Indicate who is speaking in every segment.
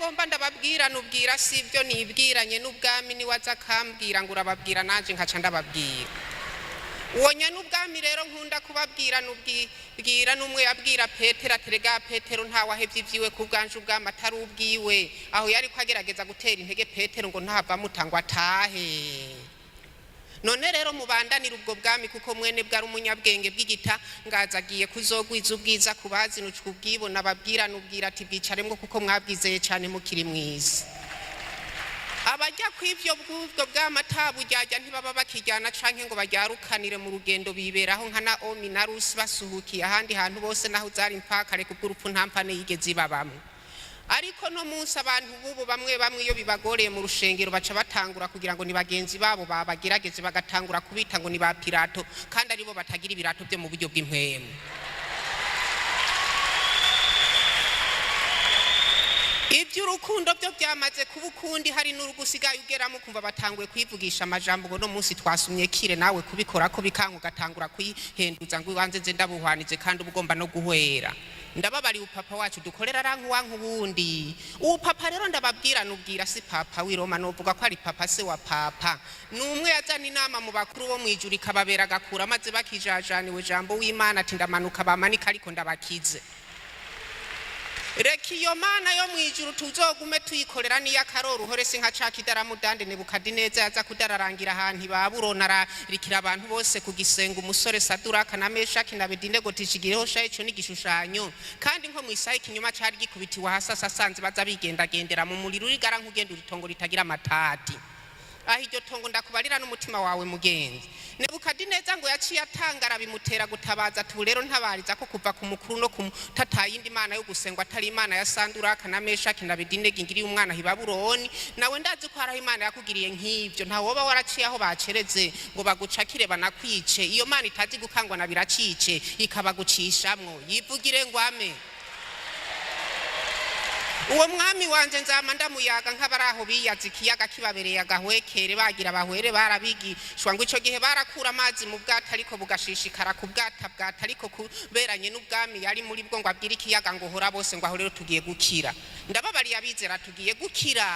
Speaker 1: ngomba ndababwira nubwira sibyo nibwiranye n'ubwami ni waza kambwira ngo urababwira nanje nkaca ndababwira uwonya n'ubwami rero nkunda kubabwira nubwira numwe yabwira Petero aterega Petero nta wahevye ivyiwe ku bwanje ubwami atari ubwiwe aho yari kwagerageza gutera intege Petero ngo ntava mutangwa atahe none rero mubandanira ubwo bwami kuko mwene bwari umunyabwenge bw'igita ngazagiye kuzogwiza ubwiza kubazi nucwe ubwibona babwira nubwira ati bwicaremwe kuko mwabwizeye cyane mukiri mwiza abajya kw'ivyo bw'ubwo bw'amatabu ryajya ntibaba bakijyana canke ngo bajyarukanire mu rugendo biberaho nka Naomi na Rusi basuhukiye ahandi hantu bose naho zari impakare kubw'urupfu ntampane yigeze ibabamwe ariko no munsi abantu bubu bamwe iyo bibagoreye mu rushengero baca batangura kugira ngo ni bagenzi babo babagerageze bagatangura kubita ngo ni ba Pilato kandi aribo batagira ibirato byo mu buryo bw'impwemu iby'urukundo byo byamaze kuba ukundi hari n'urugusigaye ugeramo kumva batanguye kwivugisha amajambo ngo no munsi twasumye kire nawe kubikora ko bikanka ugatangura kwihenduza ngo wanze nze ndabuhwanize kandi ubugomba no guhwera ndababari upapa wacu dukorera ranku wanku wundi upapa rero ndababwira nubwira si papa wiroma novuga ko ari papa se wa papa numwe yazana inama mu bakuru bo mwijuru ikababera gakura maze bakijajaniwe jambo w'Imana ati ndamanuka bamanika ariko ndabakize reki iyo mana yo mwijuru tuzogume tuyikorera niya karoro hore sinka cakidara mudande Nebukadineza yaza kudararangira ahantu Babuloni ararikira abantu bose kugisenga umusore Saduraka na Meshaki na Abedinego tishigireho sha ico n'igishushanyo kandi nko mwisaha ikinyuma cari gikubitiwa hasi asanze baza bigendagendera mu muriro urigara nk'ugenda uritongo ritagira amatati aho iryo tongo ndakubarira n'umutima wawe mugenzi Nebukadineza ngo yaciye atangara bimutera gutabaza ati rero ntabariza ko kuva ku mukuru no kutatayindi imana yo gusengwa atari imana ya Saduraka na Meshaki na Abedinego ngiriye umwana hi Babuloni nawe ndazi ko hari imana yakugiriye nk'ivyo nta woba waraciye aho bacereze ngo bagucakire banakwice iyo mana itazi gukangwa na biracice ikabagucishamwo yivugire ngo ame uwo mwami wanje nzama ndamuyaga nk'abaraho biyazi kiyaga kibabereye agahwekere bagira bahwere barabigishwa ngo ico gihe barakura amazi mu bwata ariko bugashishikara ku bwata ariko kuberanye n'ubwami yari muri bwo ngo abwira ikiyaga ngo hora bose ngo aho rero tugiye gukira ndababari abizera tugiye gukira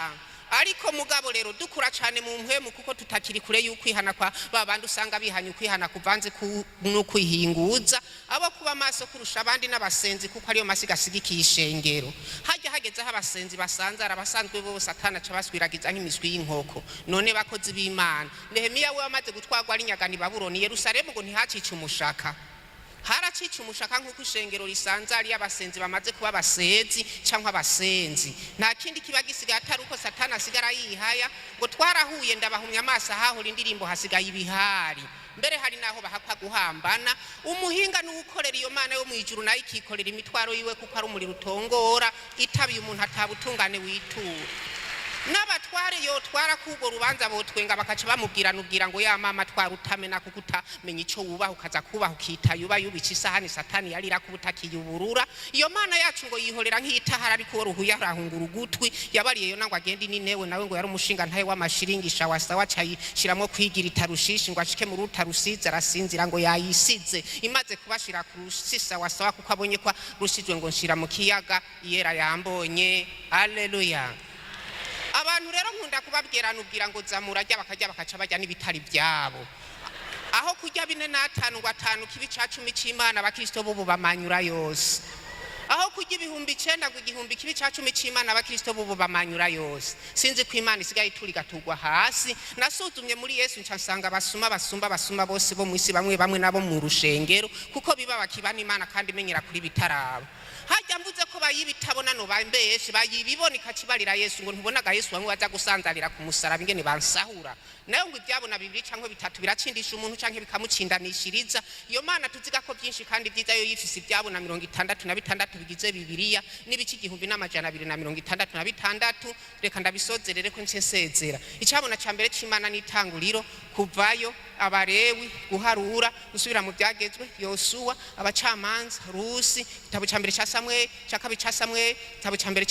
Speaker 1: ariko mugabo rero dukura cyane mu mpwemu kuko tutakiri kure y'ukwihana kwa babandi usanga bihanye ukwihana kuvanze no kwihinguza abo kuba maso kurusha abandi n'abasenzi kuko ariyo masigasigi ishengero hajya hageze aho abasenzi basanze arabasanzwe bose Satana cabaswiragiza nk'imiswi y'inkoko none bakozi b'Imana Nehemiya we amaze gutwagwa ari nyagani Babuloni Yerusalemu ngo ntihacice umushaka haracica umushaka nk'uko ishengero risanze ari abasenzi bamaze kuba abasezi cyangwa abasenzi nta kindi kiba gisigaye atari uko Satana asigara yihaya ngo twarahuye ndabahumya amaso ahahora indirimbo hasigaye ibihari mbere hari naho bahakwa guhambana umuhinga n'ugukorera iyo mana yo mwijuru nayo ikikorera imitwaro yiwe kuko ari umuriro utongora itabiye umuntu atabutungane witura n'abatware yo twara kugo rubanza botwenga bakaca bamubwira nubwira ngo ya mama twarutamena kuko utamenya ico wubaho ukaza kubaho kita yuba yubica isahani Satani yarira kubutakiyuburura iyo mana yacu ngo yihorera nk'itahara ariko ruhuya rahungura ugutwi yabariye yo nangwa agenda ninewe nawe ngo yari umushinga ntaye w'amashiringisha wasawa cayishiramo kwigira itarushishi ngo ashike mu rutarusiza arasinzira ngo yayisize imaze kubashira ku rusisa wasawa kuko abonye kwa rushizwe ngo nshira mu kiyaga yera yambonye haleluya abantu rero nkunda kubabwira nubwira ngo zamurajya bakajya bakaca bajya n'ibitari byabo aho kujya 4 na 5 ngo 5 kibi ca 10 c'Imana abakristo bo bamanyura yose aho kujya 9,000 ngo 1000 kibi ca 10 c'Imana abakristo bo bamanyura yose sinzi ko Imana isigaye ituri gatugwa hasi nasuzumye muri Yesu nsanga basumba bose bo mu isi bamwe nabo mu rushengero kuko biba bakibana Imana kandi menyera kuri bitarabo hajya mvuze ko bayibitabona no bambeshe bayibibona ikacibarira Yesu ngo ntubonaga Yesu bamwe baza gusanzarira ku musaraba ingene bansahura nayo ngo ibyabona 2 canke 3 biracindisha umuntu canke bikamucindanishiriza iyo mana tuziga ko byinshi kandi byiza yo yifise ibyabona 66 bigize Bibiliya n'ibici 1266 reka ndabisozerere ko nsezera icabona ca mbere c'Imana n'itanguriro kuvayo abarewi guharura gusubira mu byagezwe Yosuwa abacamanza Rusi gitabo ca mbere ca Samweli ca kabiri ca Samweli gitabo ca mbere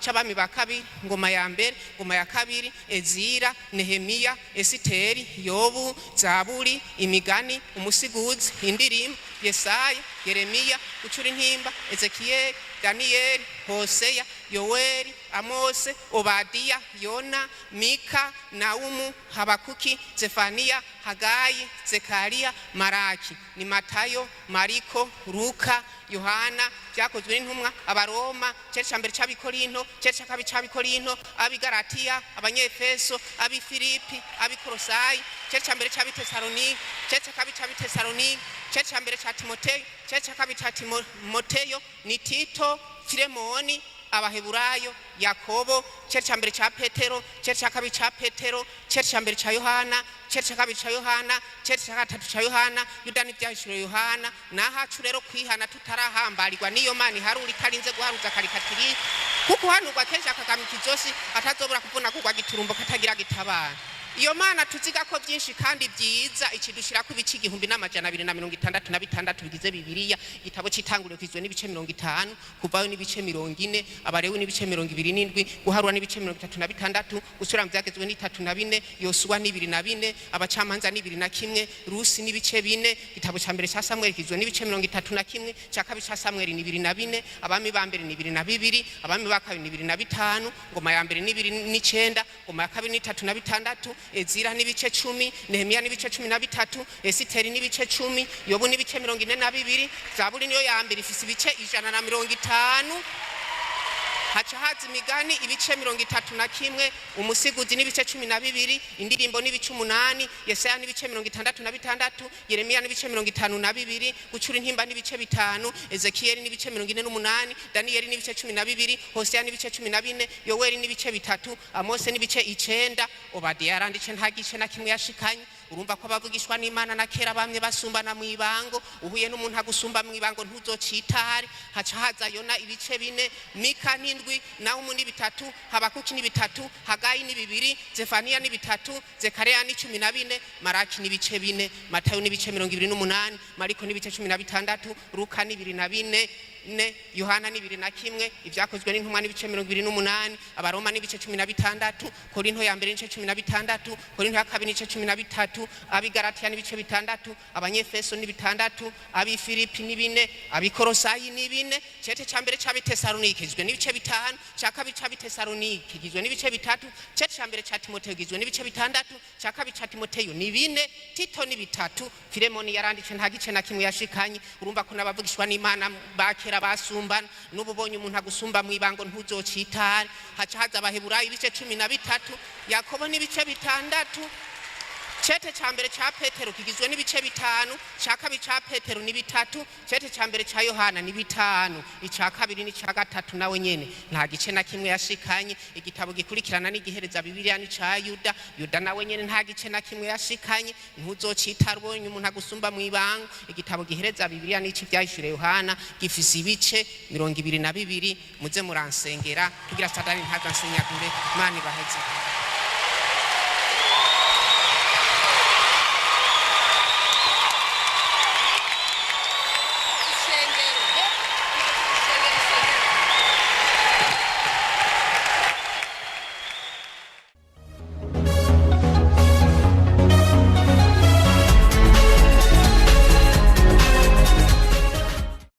Speaker 1: c'abami ba kabiri ngoma ya mbere ngoma ya kabiri Ezira Nehemiya Esiteri Yobu Zaburi Imigani Umusiguzi Indirimbo Yesaya Yeremiya Ucura intimba Ezekiel Daniel Hoseya Yoweri, Amose, Obadiya, Yona, Mika, Naumu, Habakuki, Zefaniya, Hagayi, Zekariya, Maraki. Ni Matayo, Mariko, Luka, Yohana, byakozwe n'intumwa, Abaroma, cece ca mbere c'Abikorinto, cece ca kabiri c'Abikorinto, Abigalatiya, Abanyefeso, Abifilipi, Abikolosayi, cece ca mbere c'Abitesalonike, cece ca kabiri c'Abitesalonike, cece ca mbere ca Timoteyo, cece ca kabiri ca Timoteyo, ni Tito, Filemoni, Abaheburayo, Yakobo, cece ca mbere ca Petero, cece ca kabiri ca Petero, cece ca mbere ca Yohana, cece ca kabiri ca Yohana, cece ca gatatu ca Yohana, Yuda n'ivyahishuro Yohana. Nahacu rero kwihana tutarahambarirwa niyo Mana iharura itarinze guharuza karikatiri, kuko hanurwa kenshi akagamikizosi atazobura kuvuna kugwa giturumbo katagira gitabara. Iyo Mana tuziga ko byinshi kandi byiza ikidushira ku bici 1266 bigize Bibiliya. Igitabo cy'itanguriro kizwe n'ibice 50, kuvayo n'ibice 40, Abarewi n'ibice 27, guharura n'ibice 36, gusura byagezwe ni 34, Yosuwa ni 24, Abacamanza ni 21, Rusi n'ibice 4, igitabo cya mbere cya Samuel kizwe n'ibice 31, cya kabiri cya Samuel ni 24, abami ba mbere ni 22, abami ba kabiri ni 25, ngoma ya mbere ni 29, ngoma ya kabiri ni 36, Ezira n'ibice 10, Nehemiya n'ibice 13, Esiteri n'ibice 10, Yobu n'ibice 42, Zaburi niyo ya mbere ifise ibice 150, haca haza imigani ibice 31, Umusiguzi n'ibice 12, Indirimbo n'ibice 8, Yesaya n'ibice 66, Yeremiya n'ibice 52, Gucura intimba n'ibice 5, Ezekiyeli n'ibice 48, Daniyeli n'ibice 12, Hosea n'ibice 14, Yoweri n'ibice 3, Amose n'ibice 9, Obadiya yaranditse nta gice na kimwe yashikanye. Urumva ko abavugishwa n'Imana na kera bamwe basumbana mu ibango, uhuye n'umuntu agusumba mu ibango ntuzocitare. Haca haza Yona ibice 4, Mika ni 7, Naumu ni 3, Habakuki ni 3, Hagayi ni 2, Zefaniya ni 3, Zekariya ni 14, Maraki ni ibice 4, Matayo ni ibice 28, Mariko ni ibice 16, Luka ni 24, Yohana ni 21, Ibyakozwe n'intumwa ni ibice 28, Abaroma ni ibice 16, Korinto ya mbere ni ibice 16, Korinto ya kabiri ni ibice 13, Abigalatiya ni ibice 6, Abanyefeso ni 6, Abifilipi ni 4, Abikolosayi ni 4, cece ca mbere c'Abitesalonike kigizwe n'ibice 5, ca kabiri c'Abitesalonike kigizwe n'ibice 3, cece ca mbere ca Timoteyo kigizwe n'ibice 6, ca kabiri ca Timoteyo ni 4, Tito ni 3, Filemoni yaranditse nta gice na kimwe yashikanye. Urumva ko nabavugishwa n'Imana bakera basumbana, n'ububonye umuntu agusumba mu ibango ntuzocitare. Haca haza Abaheburayo ibice 13, Yakobo n'ibice 6, cete ca mbere ca Petero kigizwe n'ibice 5, ca kabiri ca Petero ni 3, cete ca mbere ca Yohana ni 5, ica kabiri ni ca gatatu nawe nyene nta gice na kimwe yashikanye. Igitabo gikurikirana n'igihereza Bibiliya ni ca Yuda, Yuda nawe nyene nta gice na kimwe yashikanye. Ntuzocitara ubonye umuntu agusumba mu ibango. Igitabo gihereza Bibiliya ni c'Ivyahishuro Yohana gifise ibice 22. Muze muransengera kugira Satani ntazasenyagure. Imana ibaheze.